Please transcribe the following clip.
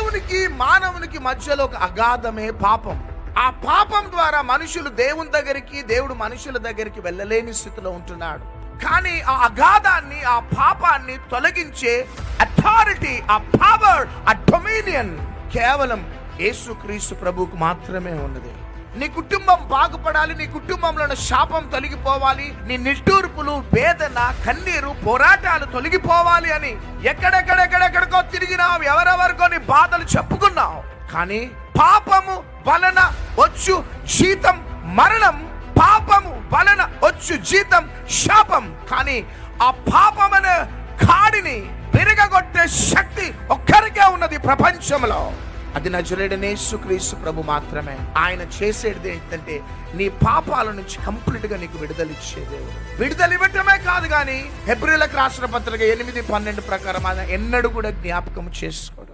దేవునికి మానవునికి మధ్యలో ఒక అగాధమే పాపం. ఆ పాపం ద్వారా మనుషులు దేవుని దగ్గరికి, దేవుడు మనుషుల దగ్గరికి వెళ్ళలేని స్థితిలో ఉంటున్నాడు. కానీ ఆ అగాధాన్ని, ఆ పాపాన్ని తొలగించే అథారిటీ, ఆ పవర్, ఆ డొమినియన్ కేవలం యేసుక్రీస్తు ప్రభువుకు మాత్రమే ఉన్నది. నీ కుటుంబం బాగుపడాలి, నీ కుటుంబంలో ఉన్న శాపం తొలగిపోవాలి, నీ నిట్టూర్పులు, వేదన, కన్నీరు, పోరాటాలు తొలగిపోవాలి అని ఎక్కడెక్కడెక్కడెక్కడికో తిరిగినావు, ఎవరెవరికో నీ బాధలు చెప్పుకున్నావు. కానీ పాపము వలన వచ్చు జీతం మరణం, పాపము వలన వచ్చు జీతం శాపం. కానీ ఆ పాపమనే కాడిని విరగగొట్టే శక్తి ఒక్కరికే ఉన్నది ప్రపంచంలో. అది నజరేయుడైన యేసుక్రీస్తు ప్రభు మాత్రమే. ఆయన చేసేది ఏంటంటే నీ పాపాల నుంచి కంప్లీట్ గా నీకు విడుదల ఇచ్చేదే. విడుదల ఇవ్వటమే కాదు కానీ హెబ్రీయులకు రాసిన పత్రిక 8:12 ప్రకారం ఆయన ఎన్నడూ కూడా జ్ఞాపకం చేసుకోడు.